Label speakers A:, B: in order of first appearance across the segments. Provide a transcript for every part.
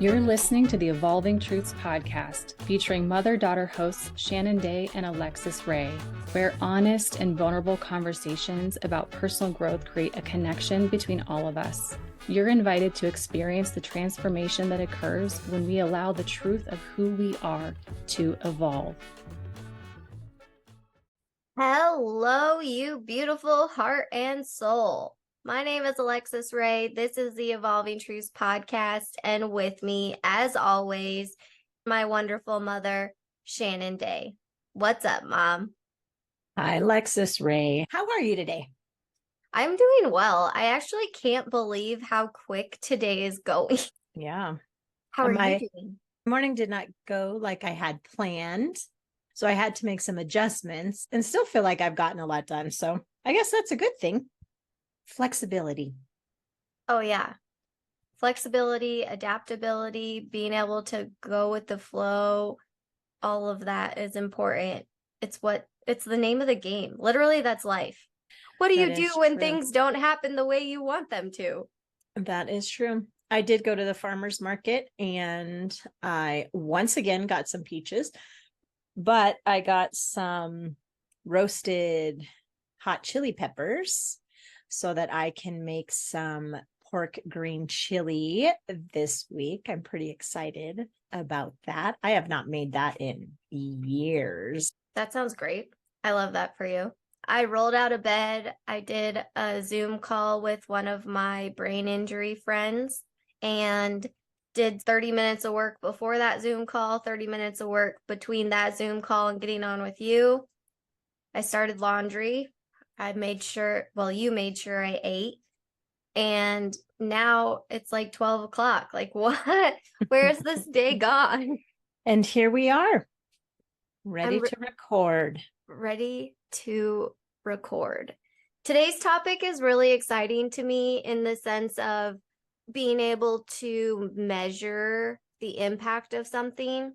A: You're listening to the Evolving Truths podcast, featuring mother-daughter hosts Shannon and Alexus Ray, where honest and vulnerable conversations about personal growth create a connection between all of us. You're invited to experience the transformation that occurs when we allow the truth of who we are to evolve.
B: Hello, you beautiful heart and soul. My name is Alexus Ray. This is the Evolving Truths podcast, and with me, as always, my wonderful mother, Shannon Day. What's up, Mom?
C: Hi, Alexus Ray. How are you today?
B: I'm doing well. I actually can't believe how quick today is going.
C: Yeah.
B: How are you doing?
C: Morning did not go like I had planned, so I had to make some adjustments and still feel like I've gotten a lot done. So I guess that's a good thing. Flexibility.
B: Oh, yeah. Flexibility, adaptability, being able to go with the flow, all of that is important. It's the name of the game. Literally, that's life. What do you do when things don't happen the way you want them to?
C: That is true. I did go to the farmer's market and I once again got some peaches, but I got some roasted hot chili peppers so that I can make some pork green chili this week. I'm pretty excited about that. I have not made that in years.
B: That sounds great. I love that for you. I rolled out of bed. I did a Zoom call with one of my brain injury friends and did 30 minutes of work before that Zoom call, 30 minutes of work between that Zoom call and getting on with you. I started laundry. You made sure I ate. And now it's like 12 o'clock. Like, what? Where's this day gone?
C: And here we are, ready to record.
B: Ready to record. Today's topic is really exciting to me in the sense of being able to measure the impact of something.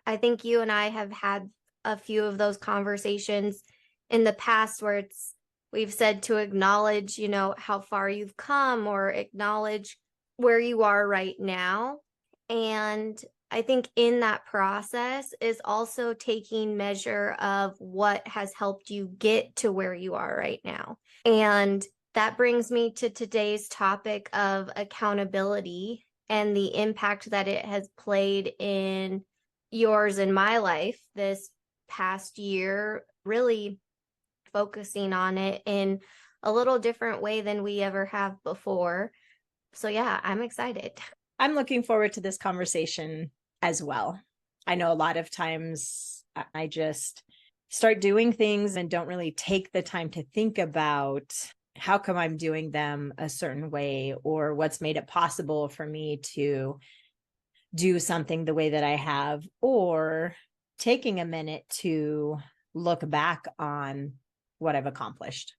B: I think you and I have had a few of those conversations in the past where we've said to acknowledge, how far you've come or acknowledge where you are right now. And I think in that process is also taking measure of what has helped you get to where you are right now. And that brings me to today's topic of accountability and the impact that it has played in yours and my life this past year, really focusing on it in a little different way than we ever have before. So yeah, I'm excited.
C: I'm looking forward to this conversation as well. I know a lot of times I just start doing things and don't really take the time to think about how come I'm doing them a certain way or what's made it possible for me to do something the way that I have, or taking a minute to look back on what I've accomplished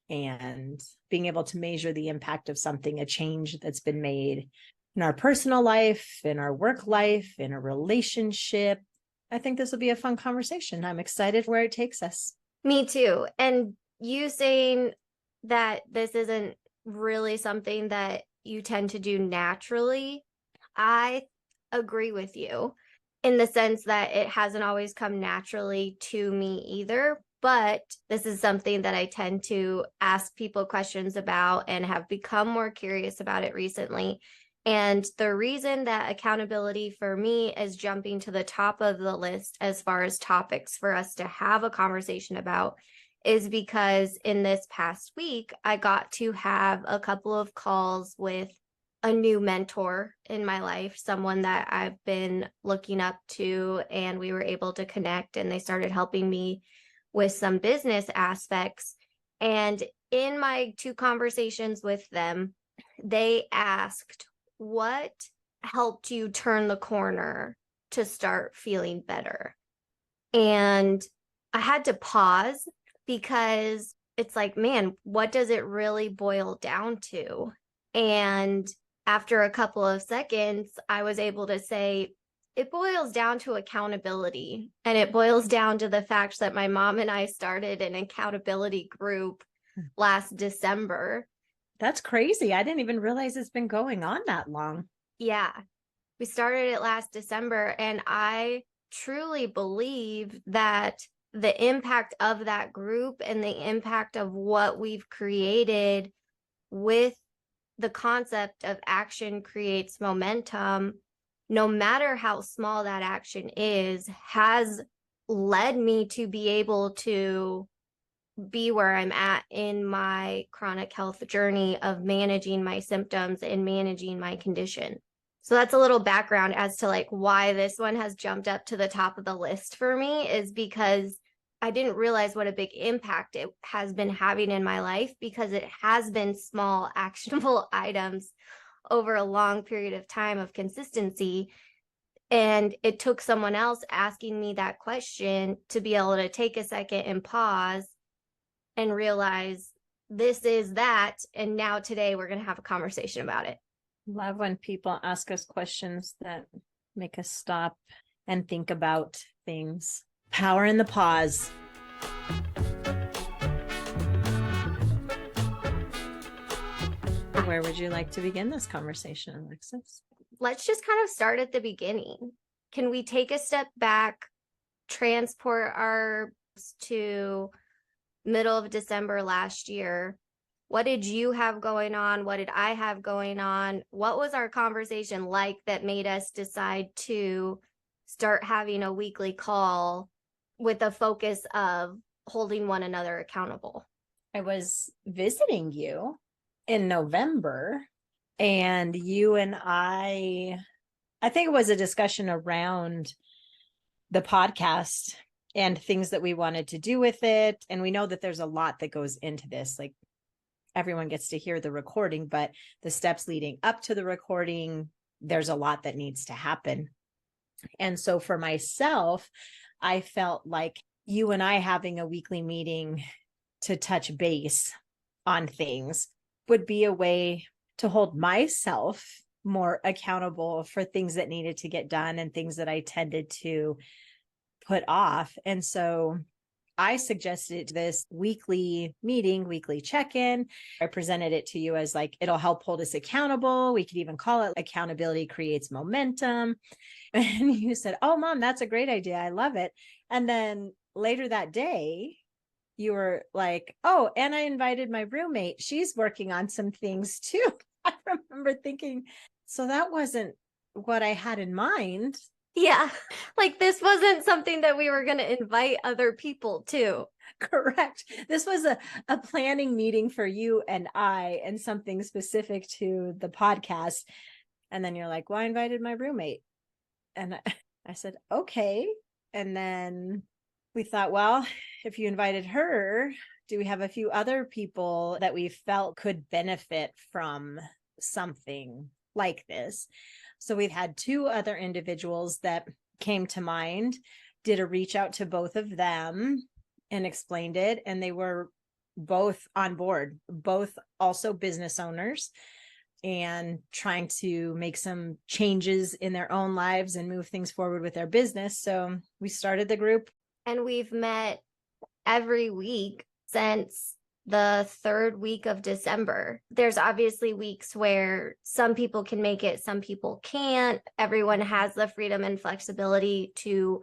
C: and being able to measure the impact of something, a change that's been made in our personal life, in our work life, in a relationship. I think this will be a fun conversation. I'm excited where it takes us.
B: Me too. And you saying that this isn't really something that you tend to do naturally, I agree with you in the sense that it hasn't always come naturally to me either. But this is something that I tend to ask people questions about and have become more curious about it recently. And the reason that accountability for me is jumping to the top of the list as far as topics for us to have a conversation about is because in this past week, I got to have a couple of calls with a new mentor in my life, someone that I've been looking up to, and we were able to connect and they started helping me with some business aspects. And in my two conversations with them, they asked, what helped you turn the corner to start feeling better? And I had to pause because it's like, man, what does it really boil down to? And after a couple of seconds, I was able to say, it boils down to accountability. And it boils down to the fact that my mom and I started an accountability group last December.
C: That's crazy. I didn't even realize it's been going on that long.
B: Yeah. We started it last December, and I truly believe that the impact of that group and the impact of what we've created with the concept of action creates momentum, no matter how small that action is, has led me to be able to be where I'm at in my chronic health journey of managing my symptoms and managing my condition. So that's a little background as to like why this one has jumped up to the top of the list for me, is because I didn't realize what a big impact it has been having in my life, because it has been small, actionable items over a long period of time of consistency. And it took someone else asking me that question to be able to take a second and pause and realize this is that. And now today we're going to have a conversation about it.
C: Love when people ask us questions that make us stop and think about things. Power in the pause. Where would you like to begin this conversation, Alexus?
B: Let's just kind of start at the beginning. Can we take a step back, transport our to middle of December last year? What did you have going on? What did I have going on? What was our conversation like that made us decide to start having a weekly call with a focus of holding one another accountable?
C: I was visiting you in November, and you and I think it was a discussion around the podcast and things that we wanted to do with it. And we know that there's a lot that goes into this. Like, everyone gets to hear the recording, but the steps leading up to the recording, there's a lot that needs to happen. And so for myself, I felt like you and I having a weekly meeting to touch base on things would be a way to hold myself more accountable for things that needed to get done and things that I tended to put off. And so I suggested this weekly meeting, weekly check-in. I presented it to you as like, it'll help hold us accountable. We could even call it accountability creates momentum. And you said, oh, Mom, that's a great idea. I love it. And then later that day, you were like, oh, and I invited my roommate. She's working on some things too. I remember thinking, so that wasn't what I had in mind.
B: Yeah, like this wasn't something that we were going to invite other people to.
C: Correct. This was a planning meeting for you and I, and something specific to the podcast. And then you're like, well, I invited my roommate. And I said, okay. And then we thought, well, if you invited her, do we have a few other people that we felt could benefit from something like this? So we've had two other individuals that came to mind, did a reach out to both of them and explained it. And they were both on board, both also business owners and trying to make some changes in their own lives and move things forward with their business. So we started the group.
B: And we've met every week since the third week of December. There's obviously weeks where some people can make it, some people can't. Everyone has the freedom and flexibility to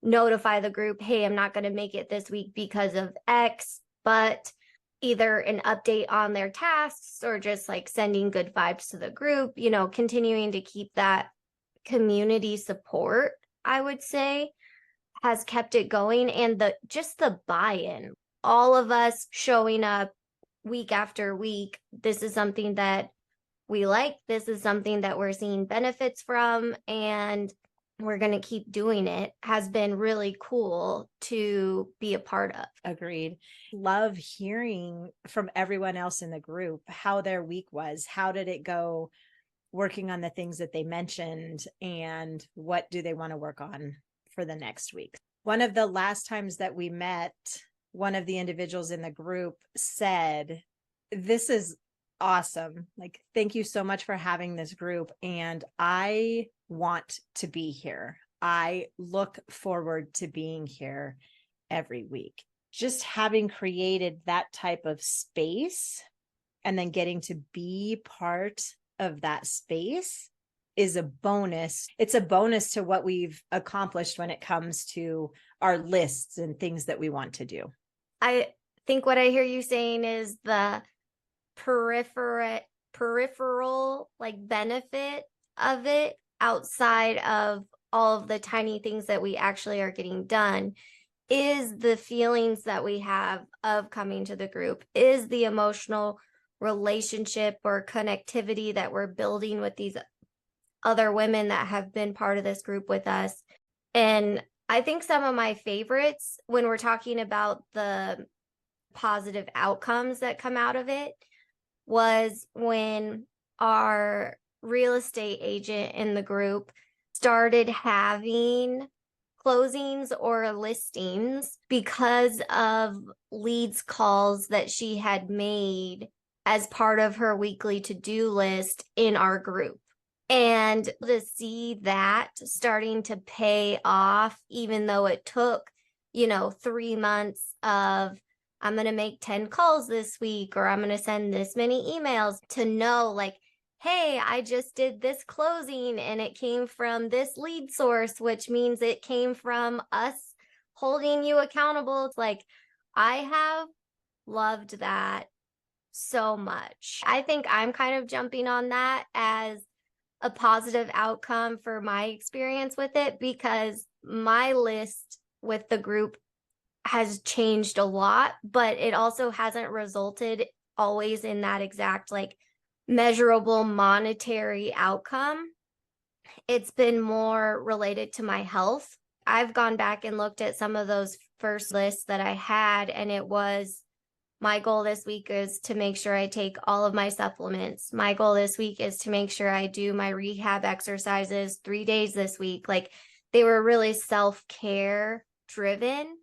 B: notify the group, hey, I'm not going to make it this week because of X, but either an update on their tasks or just like sending good vibes to the group, you know, continuing to keep that community support, I would say, has kept it going. And the buy-in, all of us showing up week after week. This is something that we like. This is something that we're seeing benefits from, and we're going to keep doing it, has been really cool to be a part of.
C: Agreed. Love hearing from everyone else in the group how their week was. How did it go working on the things that they mentioned, and what do they want to work on for the next week? One of the last times that we met, one of the individuals in the group said, this is awesome. Like, thank you so much for having this group. And I want to be here. I look forward to being here every week. Just having created that type of space and then getting to be part of that space is a bonus. It's a bonus to what we've accomplished when it comes to our lists and things that we want to do.
B: I think what I hear you saying is the peripheral like benefit of it outside of all of the tiny things that we actually are getting done is the feelings that we have of coming to the group, is the emotional relationship or connectivity that we're building with these other women that have been part of this group with us. And I think some of my favorites when we're talking about the positive outcomes that come out of it was when our real estate agent in the group started having closings or listings because of leads calls that she had made as part of her weekly to-do list in our group. And to see that starting to pay off, even though it took, 3 months of, I'm going to make 10 calls this week, or I'm going to send this many emails, to know like, hey, I just did this closing and it came from this lead source, which means it came from us holding you accountable. It's like, I have loved that so much. I think I'm kind of jumping on that as a positive outcome for my experience with it, because my list with the group has changed a lot, but it also hasn't resulted always in that exact like measurable monetary outcome. It's been more related to my health. I've gone back and looked at some of those first lists that I had, and it was, my goal this week is to make sure I take all of my supplements. My goal this week is to make sure I do my rehab exercises 3 days this week. Like, they were really self-care driven.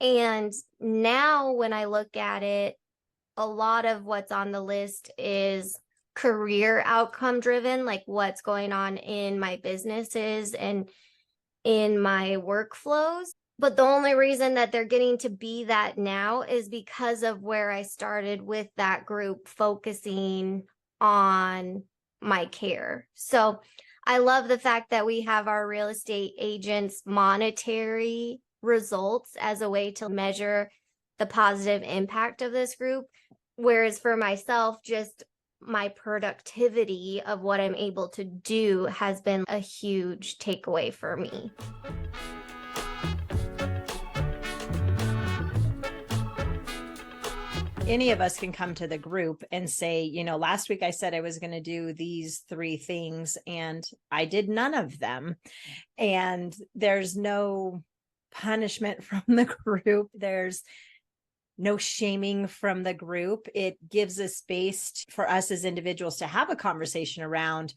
B: And now when I look at it, a lot of what's on the list is career outcome driven, like what's going on in my businesses and in my workflows. But the only reason that they're getting to be that now is because of where I started with that group focusing on my care. So I love the fact that we have our real estate agents' monetary results as a way to measure the positive impact of this group. Whereas for myself, just my productivity of what I'm able to do has been a huge takeaway for me.
C: Any of us can come to the group and say, last week I said I was going to do these 3 things and I did none of them. And there's no punishment from the group. There's no shaming from the group. It gives a space for us as individuals to have a conversation around,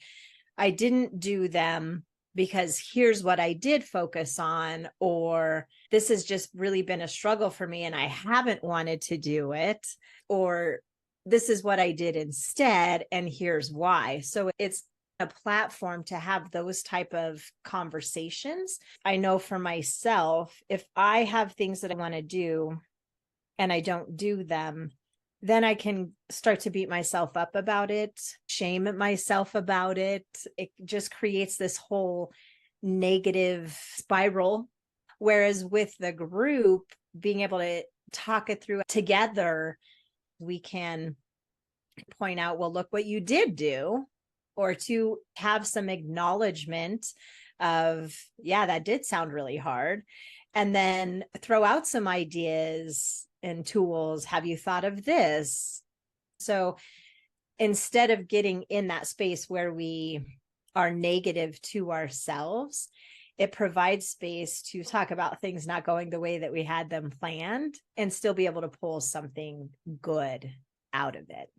C: I didn't do them because here's what I did focus on, or this has just really been a struggle for me and I haven't wanted to do it, or this is what I did instead and here's why. So it's a platform to have those type of conversations. I know for myself, if I have things that I want to do and I don't do them, then I can start to beat myself up about it, shame myself about it. It just creates this whole negative spiral. Whereas with the group, being able to talk it through together, we can point out, well, look what you did do, or to have some acknowledgement of, yeah, that did sound really hard. And then throw out some ideas and tools. Have you thought of this? So instead of getting in that space where we are negative to ourselves, it provides space to talk about things not going the way that we had them planned and still be able to pull something good out of it.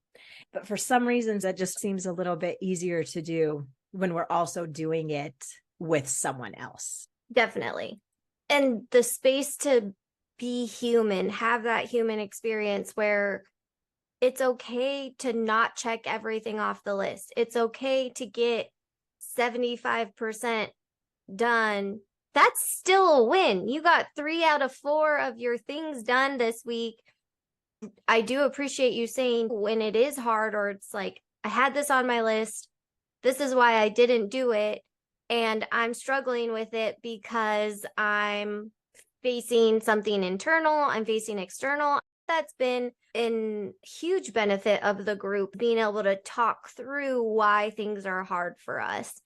C: But for some reasons, that just seems a little bit easier to do when we're also doing it with someone else.
B: Definitely. And the space to be human, have that human experience where it's okay to not check everything off the list. It's okay to get 75% done. That's still a win. You got 3 out of 4 of your things done this week. I do appreciate you saying when it is hard, or it's like, I had this on my list, this is why I didn't do it. And I'm struggling with it because I'm facing something internal, I'm facing external. That's been a huge benefit of the group, being able to talk through why things are hard for us.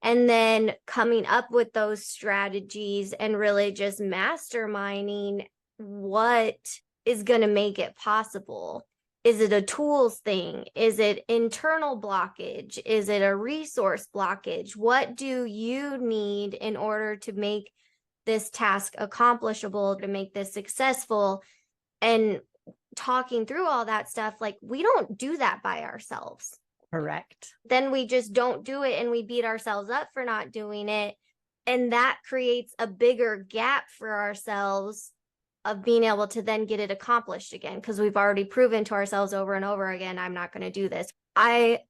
B: And then coming up with those strategies and really just masterminding what is going to make it possible. Is it a tools thing? Is it internal blockage? Is it a resource blockage? What do you need in order to make this task accomplishable, to make this successful? And talking through all that stuff, like, we don't do that by ourselves.
C: Correct.
B: Then we just don't do it and we beat ourselves up for not doing it. And that creates a bigger gap for ourselves of being able to then get it accomplished again, because we've already proven to ourselves over and over again, I'm not going to do this. I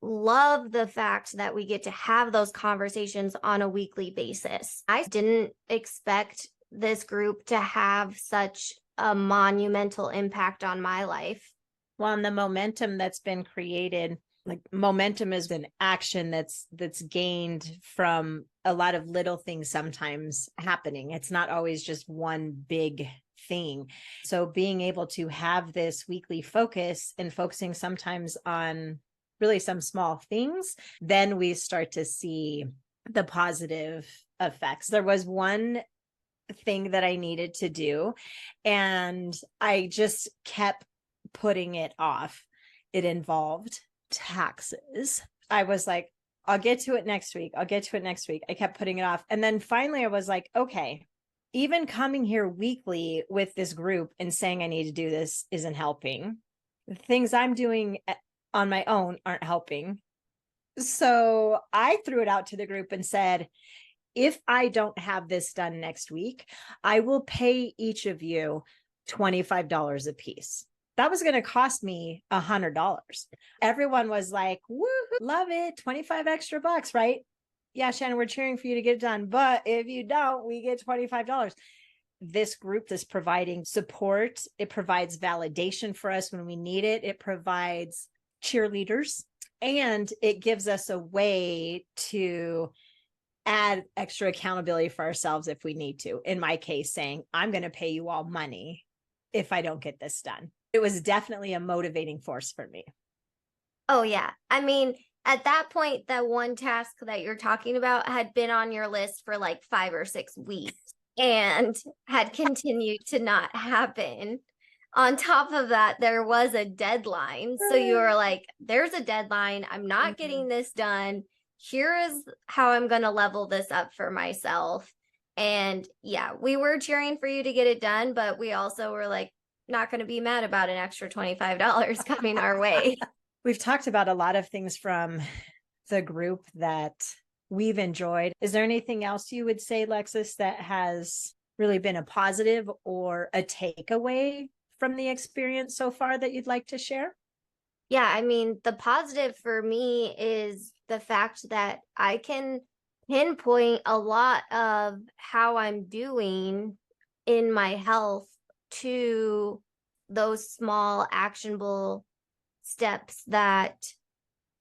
B: love the fact that we get to have those conversations on a weekly basis. I didn't expect this group to have such a monumental impact on my life.
C: Well, and the momentum that's been created, like, momentum is an action that's gained from a lot of little things sometimes happening. It's not always just one big thing. So being able to have this weekly focus and focusing sometimes on really some small things, then we start to see the positive effects. There was one thing that I needed to do, and I just kept putting it off. It involved taxes. I was like, I'll get to it next week. I'll get to it next week. I kept putting it off. And then finally I was like, okay, even coming here weekly with this group and saying I need to do this isn't helping. The things I'm doing on my own aren't helping. So I threw it out to the group and said, if I don't have this done next week, I will pay each of you $25 a piece. That was going to cost me $100. Everyone was like, woo, love it. 25 extra bucks, right? Yeah, Shannon, we're cheering for you to get it done. But if you don't, we get $25. This group is providing support. It provides validation for us when we need it. It provides cheerleaders, and it gives us a way to add extra accountability for ourselves if we need to. In my case, saying, I'm going to pay you all money if I don't get this done. It was definitely a motivating force for me.
B: Oh, yeah. I mean, at that point, that one task that you're talking about had been on your list for like 5 or 6 weeks and had continued to not happen. On top of that, there was a deadline. So you were like, there's a deadline. I'm not getting this done. Here is how I'm going to level this up for myself. And yeah, we were cheering for you to get it done, but we also were like, not going to be mad about an extra $25 coming our way.
C: We've talked about a lot of things from the group that we've enjoyed. Is there anything else you would say, Alexus, that has really been a positive or a takeaway from the experience so far that you'd like to share?
B: Yeah, I mean, the positive for me is the fact that I can pinpoint a lot of how I'm doing in my health to those small actionable steps that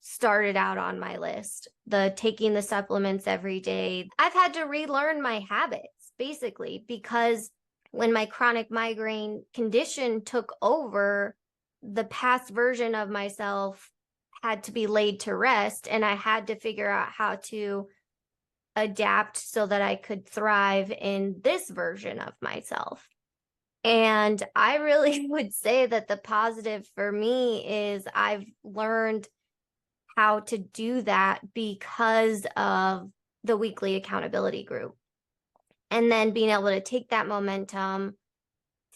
B: started out on my list. The taking the supplements every day. I've had to relearn my habits, basically, because when my chronic migraine condition took over, the past version of myself had to be laid to rest, and I had to figure out how to adapt so that I could thrive in this version of myself. And I really would say that the positive for me is I've learned how to do that because of the weekly accountability group. And then being able to take that momentum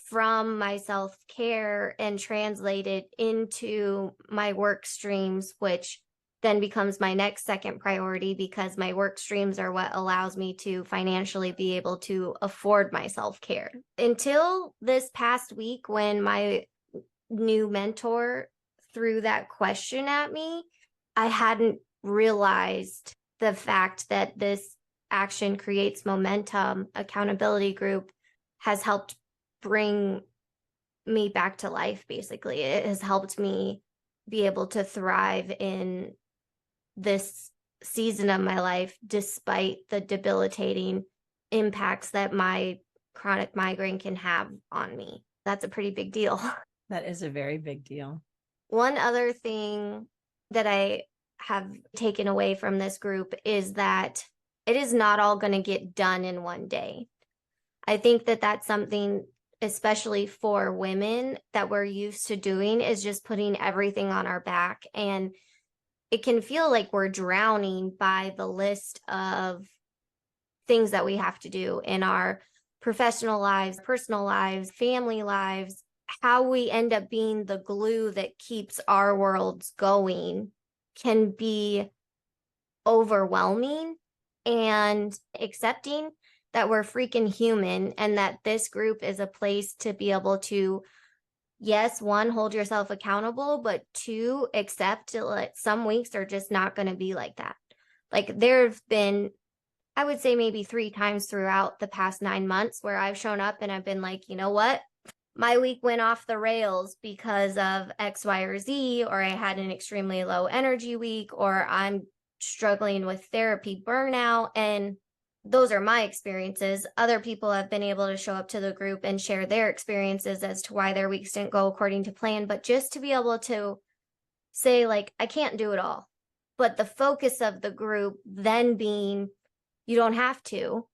B: from my self-care and translate it into my work streams, which then becomes my next second priority, because my work streams are what allows me to financially be able to afford my self-care. Until this past week, when my new mentor threw that question at me, I hadn't realized the fact that this action creates momentum accountability group has helped bring me back to life. Basically, it has helped me be able to thrive in this season of my life, despite the debilitating impacts that my chronic migraine can have on me. That's a pretty big deal.
C: That is a very big deal.
B: One other thing that I have taken away from this group is that it is not all going to get done in one day. I think that that's something, especially for women, that we're used to doing, is just putting everything on our back. And it can feel like we're drowning by the list of things that we have to do in our professional lives, personal lives, family lives. How we end up being the glue that keeps our worlds going can be overwhelming, and accepting that we're freaking human and that this group is a place to be able to, yes, one, hold yourself accountable, but two, accept that some weeks are just not going to be like that. Like there have been, I would say maybe 3 times throughout the past 9 months where I've shown up and I've been like, you know what? My week went off the rails because of X, Y, or Z, or I had an extremely low energy week, or I'm struggling with therapy burnout. And those are my experiences. Other people have been able to show up to the group and share their experiences as to why their weeks didn't go according to plan. But just to be able to say, like, I can't do it all. But the focus of the group then being, you don't have to.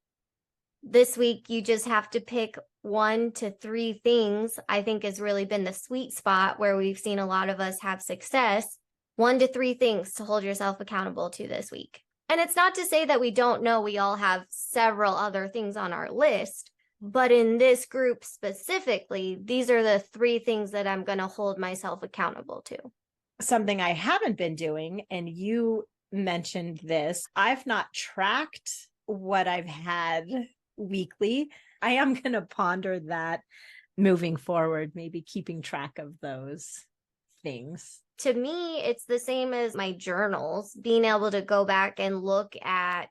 B: This week, you just have to pick 1 to 3 things, I think has really been the sweet spot where we've seen a lot of us have success. 1 to 3 things to hold yourself accountable to this week. And it's not to say that we don't know we all have several other things on our list, but in this group specifically, these are the 3 things that I'm going to hold myself accountable to.
C: Something I haven't been doing, and you mentioned this, I've not tracked what I've had weekly. I am going to ponder that moving forward, maybe keeping track of those things.
B: To me, it's the same as my journals, being able to go back and look at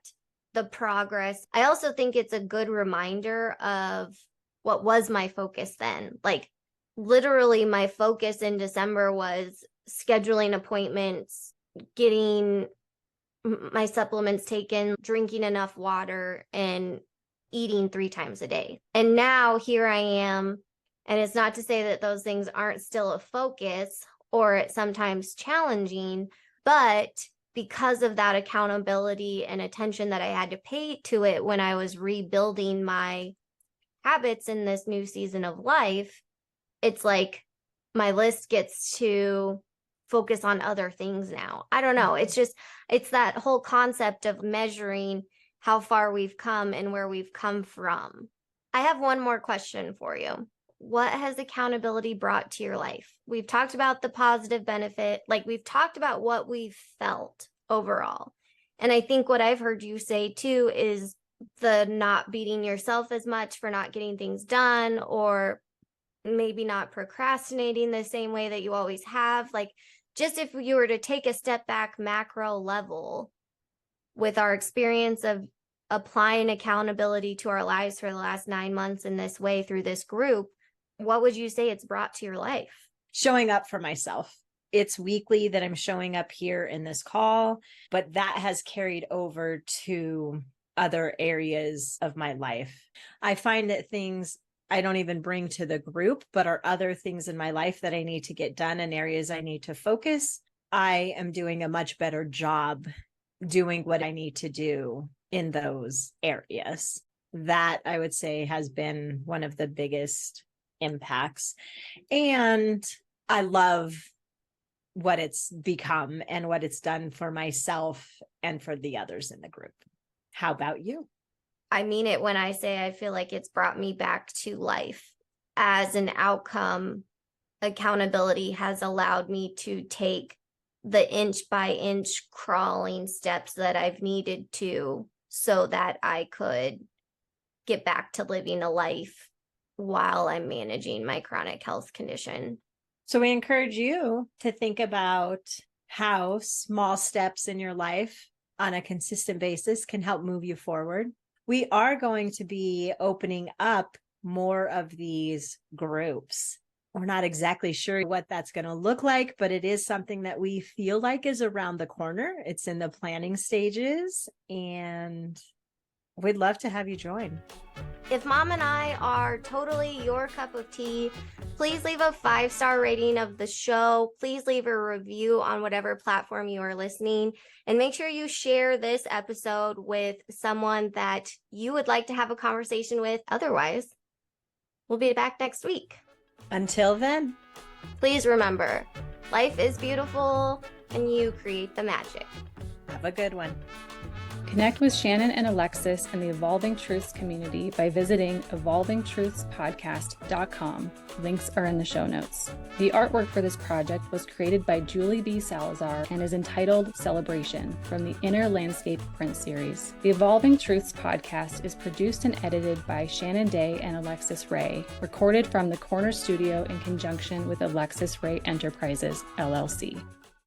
B: the progress. I also think it's a good reminder of what was my focus then. Like literally my focus in December was scheduling appointments, getting my supplements taken, drinking enough water, and eating 3 times a day. And now here I am. And it's not to say that those things aren't still a focus or it's sometimes challenging, but because of that accountability and attention that I had to pay to it when I was rebuilding my habits in this new season of life, it's like my list gets to focus on other things now. I don't know. It's that whole concept of measuring how far we've come and where we've come from. I have one more question for you. What has accountability brought to your life? We've talked about the positive benefit, like we've talked about what we've felt overall. And I think what I've heard you say too is the not beating yourself as much for not getting things done, or maybe not procrastinating the same way that you always have. Like just if you were to take a step back macro level with our experience of applying accountability to our lives for the last 9 months in this way through this group, what would you say it's brought to your life?
C: Showing up for myself. It's weekly that I'm showing up here in this call, but that has carried over to other areas of my life. I find that things I don't even bring to the group, but are other things in my life that I need to get done and areas I need to focus. I am doing a much better job doing what I need to do in those areas. That I would say has been one of the biggest impacts. And I love what it's become and what it's done for myself and for the others in the group. How about you?
B: I mean it when I say I feel like it's brought me back to life. As an outcome, accountability has allowed me to take the inch by inch crawling steps that I've needed to so that I could get back to living a life while I'm managing my chronic health condition.
C: So we encourage you to think about how small steps in your life on a consistent basis can help move you forward. We are going to be opening up more of these groups. we're not exactly sure what that's going to look like, but it is something that we feel like is around the corner. It's in the planning stages, and we'd love to have you join.
B: If Mom and I are totally your cup of tea, please leave a 5-star rating of the show. Please leave a review on whatever platform you are listening. And make sure you share this episode with someone that you would like to have a conversation with. Otherwise, we'll be back next week.
C: Until then,
B: please remember, life is beautiful and you create the magic.
C: Have a good one.
A: Connect with Shannon and Alexus and the Evolving Truths community by visiting evolvingtruthspodcast.com. Links are in the show notes. The artwork for this project was created by Julie B. Salazar and is entitled Celebration from the Inner Landscape print series. The Evolving Truths podcast is produced and edited by Shannon Day and Alexus Ray, recorded from the Corner Studio in conjunction with Alexus Ray Enterprises, LLC.